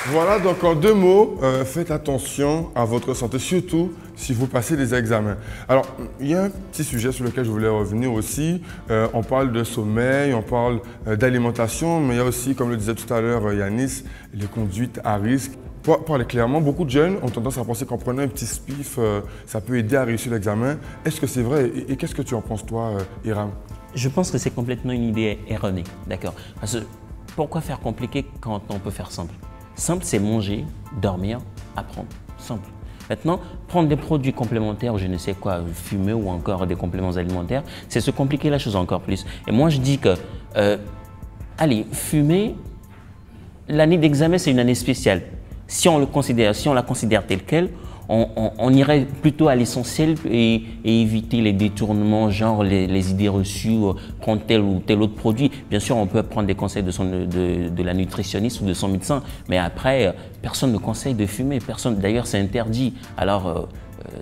Voilà, donc en deux mots, faites attention à votre santé, surtout si vous passez des examens. Alors, il y a un petit sujet sur lequel je voulais revenir aussi. On parle de sommeil, on parle d'alimentation, mais il y a aussi, comme le disait tout à l'heure Yanis, les conduites à risque. Pour parler clairement, beaucoup de jeunes ont tendance à penser qu'en prenant un petit spiff, ça peut aider à réussir l'examen. Est-ce que c'est vrai et qu'est-ce que tu en penses toi, Hiram? Je pense que c'est complètement une idée erronée, d'accord? Parce que pourquoi faire compliqué quand on peut faire simple? Simple, c'est manger, dormir, apprendre. Simple. Maintenant, prendre des produits complémentaires, je ne sais quoi, fumer ou encore des compléments alimentaires, c'est se compliquer la chose encore plus. Et moi, je dis que, allez, fumer, l'année d'examen, c'est une année spéciale. Si on la considère telle qu'elle, on irait plutôt à l'essentiel et éviter les détournements, genre les idées reçues, prendre tel ou tel autre produit. Bien sûr, on peut prendre des conseils de la nutritionniste ou de son médecin, mais après, personne ne conseille de fumer. D'ailleurs, c'est interdit. Alors,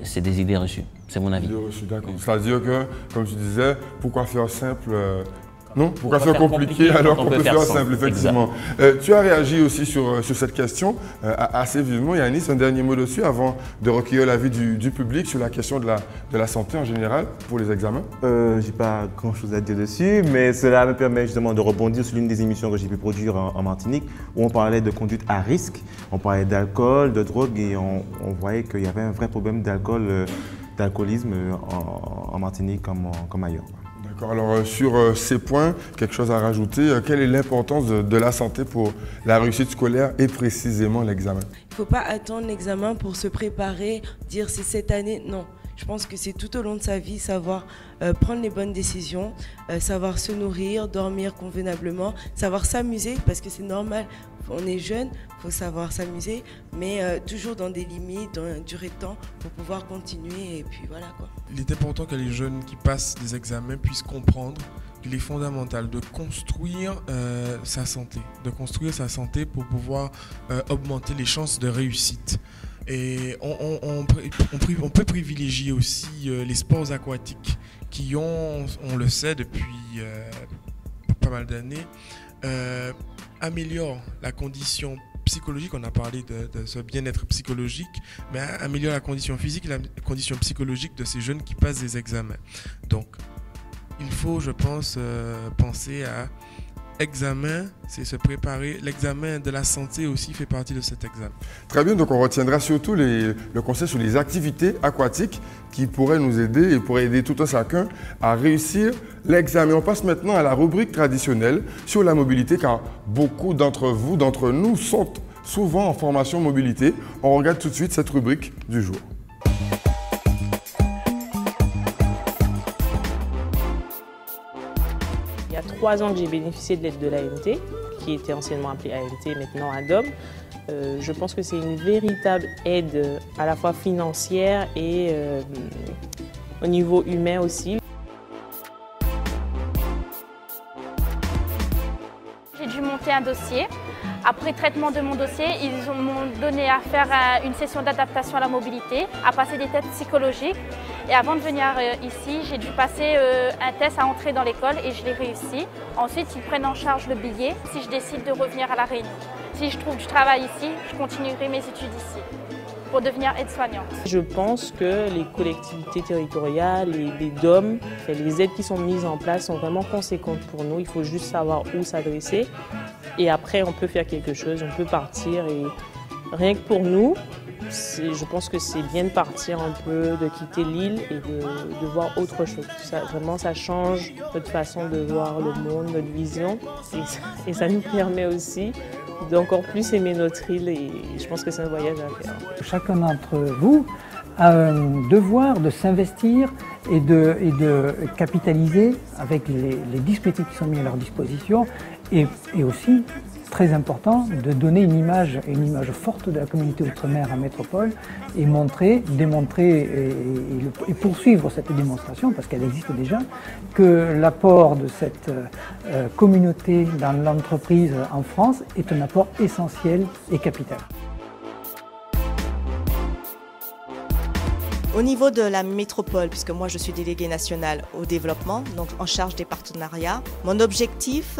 c'est des idées reçues. C'est mon avis. Idées reçues, d'accord. C'est-à-dire que, comme tu disais, pourquoi faire simple non, pourquoi faire compliqué alors qu'on peut faire simple, effectivement. Tu as réagi aussi sur cette question assez vivement. Yanis, un dernier mot dessus avant de recueillir l'avis du public sur la question de la santé en général pour les examens. Je n'ai pas grand-chose à dire dessus, mais cela me permet justement de rebondir sur l'une des émissions que j'ai pu produire en Martinique où on parlait de conduite à risque, on parlait d'alcool, de drogue et on voyait qu'il y avait un vrai problème d'alcoolisme en Martinique comme ailleurs. Alors sur ces points, quelque chose à rajouter, quelle est l'importance de la santé pour la réussite scolaire et précisément l'examen? Il ne faut pas attendre l'examen pour se préparer, dire c'est cette année, non. Je pense que c'est tout au long de sa vie, savoir prendre les bonnes décisions, savoir se nourrir, dormir convenablement, savoir s'amuser parce que c'est normal, on est jeune, il faut savoir s'amuser, mais toujours dans des limites, dans une durée de temps pour pouvoir continuer et puis voilà quoi. Il est important que les jeunes qui passent des examens puissent comprendre qu'il est fondamental de construire sa santé pour pouvoir augmenter les chances de réussite. Et on peut privilégier aussi les sports aquatiques qui ont, on le sait depuis pas mal d'années, améliorent la condition psychologique. On a parlé de ce bien-être psychologique, mais améliore la condition physique et la condition psychologique de ces jeunes qui passent des examens. Donc, il faut, je pense, penser à examen, c'est se préparer. L'examen de la santé aussi fait partie de cet examen. Très bien, donc on retiendra surtout le conseil sur les activités aquatiques qui pourraient nous aider et pourraient aider tout un chacun à réussir l'examen. On passe maintenant à la rubrique traditionnelle sur la mobilité car beaucoup d'entre nous sont souvent en formation mobilité. On regarde tout de suite cette rubrique du jour. Il y a 3 ans que j'ai bénéficié de l'aide de l'AMT, qui était anciennement appelée AMT, maintenant ADOM. Je pense que c'est une véritable aide à la fois financière et au niveau humain aussi. J'ai dû monter un dossier. Après traitement de mon dossier, ils m'ont donné à faire une session d'adaptation à la mobilité, à passer des tests psychologiques. Et avant de venir ici, j'ai dû passer un test à entrer dans l'école et je l'ai réussi. Ensuite, ils prennent en charge le billet si je décide de revenir à La Réunion. Si je trouve du travail ici, je continuerai mes études ici pour devenir aide-soignante. Je pense que les collectivités territoriales et les DOM, les aides qui sont mises en place sont vraiment conséquentes pour nous. Il faut juste savoir où s'adresser. Et après, on peut faire quelque chose, on peut partir. Et rien que pour nous, je pense que c'est bien de partir un peu, de quitter l'île et de voir autre chose. Vraiment, ça change notre façon de voir le monde, notre vision. Et ça nous permet aussi d'encore plus aimer notre île. Et je pense que c'est un voyage à faire. Chacun d'entre vous a un devoir de s'investir et de capitaliser avec les dispositifs qui sont mis à leur disposition et aussi, très important, de donner une image forte de la communauté outre-mer en métropole et démontrer et poursuivre cette démonstration, parce qu'elle existe déjà, que l'apport de cette communauté dans l'entreprise en France est un apport essentiel et capital. Au niveau de la métropole, puisque moi je suis déléguée nationale au développement, donc en charge des partenariats, mon objectif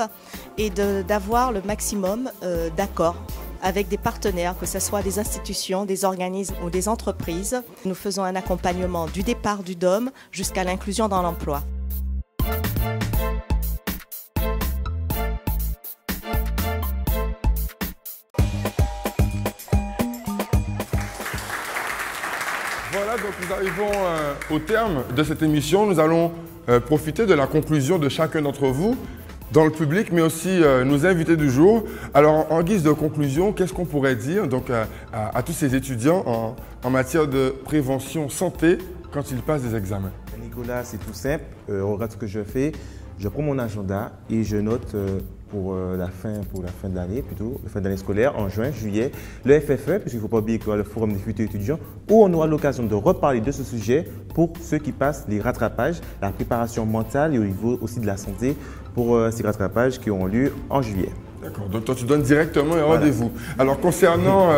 est d'avoir le maximum d'accords avec des partenaires, que ce soit des institutions, des organismes ou des entreprises. Nous faisons un accompagnement du départ du DOM jusqu'à l'inclusion dans l'emploi. Voilà, donc nous arrivons au terme de cette émission. Nous allons profiter de la conclusion de chacun d'entre vous dans le public, mais aussi nos invités du jour. Alors, en guise de conclusion, qu'est-ce qu'on pourrait dire donc, à tous ces étudiants en matière de prévention santé quand ils passent des examens? Nicolas, c'est tout simple. Regarde ce que je fais. Je prends mon agenda et je note pour la fin de l'année, plutôt, la fin de l'année scolaire, en juin, juillet, le FFE, puisqu'il ne faut pas oublier qu'il y aura le Forum des futurs étudiants, où on aura l'occasion de reparler de ce sujet pour ceux qui passent les rattrapages, la préparation mentale et au niveau aussi de la santé pour ces rattrapages qui auront lieu en juillet. D'accord, donc toi tu donnes directement un rendez-vous. Alors concernant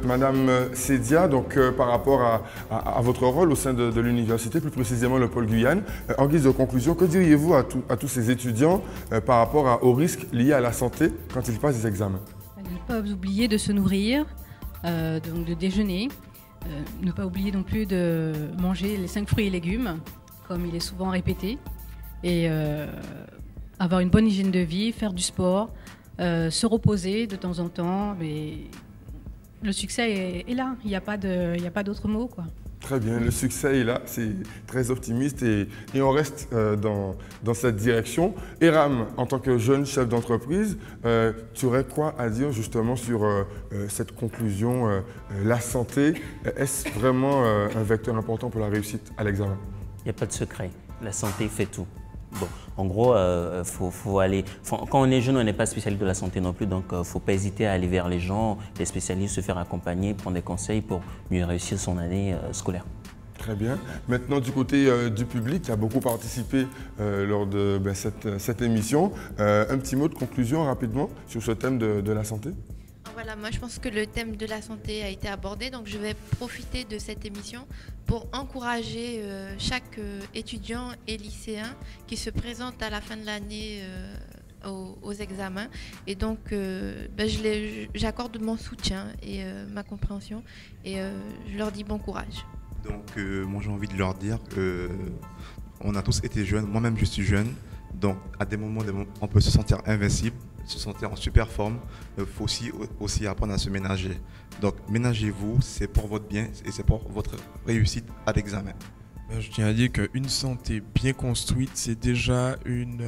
Madame Sédia, donc par rapport à votre rôle au sein de l'université, plus précisément le pôle Guyane, en guise de conclusion, que diriez-vous à tous ces étudiants par rapport aux risques liés à la santé quand ils passent des examens? Ne pas oublier de se nourrir, donc de déjeuner, ne pas oublier non plus de manger les 5 fruits et légumes, comme il est souvent répété, et avoir une bonne hygiène de vie, faire du sport, se reposer de temps en temps, mais le succès est là, il n'y a pas d'autre mot, quoi. Très bien, le succès est là, c'est très optimiste et on reste dans cette direction. Eram, en tant que jeune chef d'entreprise, tu aurais quoi à dire justement sur cette conclusion, la santé, est-ce vraiment un vecteur important pour la réussite à l'examen? Il n'y a pas de secret, la santé fait tout. Bon, en gros, quand on est jeune, on n'est pas spécialiste de la santé non plus, donc il ne faut pas hésiter à aller vers les gens, les spécialistes, se faire accompagner, prendre des conseils pour mieux réussir son année scolaire. Très bien. Maintenant, du côté du public qui a beaucoup participé lors de cette émission, un petit mot de conclusion rapidement sur ce thème de la santé? Voilà, moi je pense que le thème de la santé a été abordé, donc je vais profiter de cette émission pour encourager chaque étudiant et lycéen qui se présente à la fin de l'année aux examens. Et donc j'accorde mon soutien et ma compréhension et je leur dis bon courage. Donc moi j'ai envie de leur dire qu'on a tous été jeunes, moi-même je suis jeune, donc à des moments on peut se sentir invincible, se sentir en super forme, il faut aussi apprendre à se ménager. Donc ménagez-vous, c'est pour votre bien et c'est pour votre réussite à l'examen. Je tiens à dire qu'une santé bien construite, c'est déjà une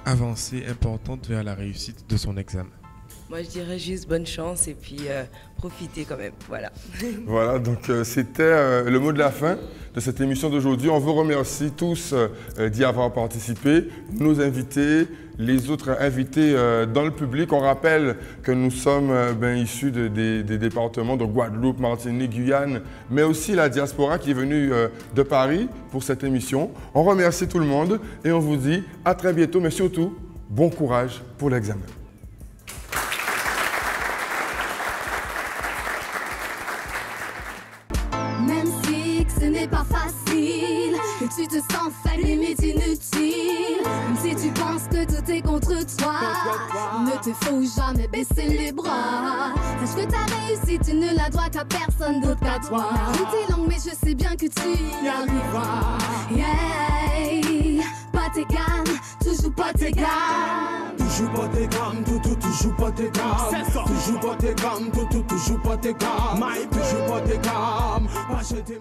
avancée importante vers la réussite de son examen. Moi, je dirais juste bonne chance et puis profitez quand même. Voilà. Voilà, donc c'était le mot de la fin de cette émission d'aujourd'hui. On vous remercie tous d'y avoir participé, nos invités, les autres invités dans le public. On rappelle que nous sommes issus des départements de Guadeloupe, Martinique, Guyane, mais aussi la diaspora qui est venue de Paris pour cette émission. On remercie tout le monde et on vous dit à très bientôt, mais surtout, bon courage pour l'examen. Ce n'est pas facile, que tu te sens seul, limite inutile. Même si tu penses que tout est contre toi, ne te faut jamais baisser les bras. Sache que ta réussite, tu ne la dois qu'à personne d'autre qu'à toi. La route est longue, mais je sais bien que tu y arriveras. Yeah, pas tes gammes, toujours pas tes gammes. Toujours pas tes gammes, toujours pas tes gammes. Toujours pas tes gammes, toujours pas tes gammes. Toujours pas tes gammes, pas chez tes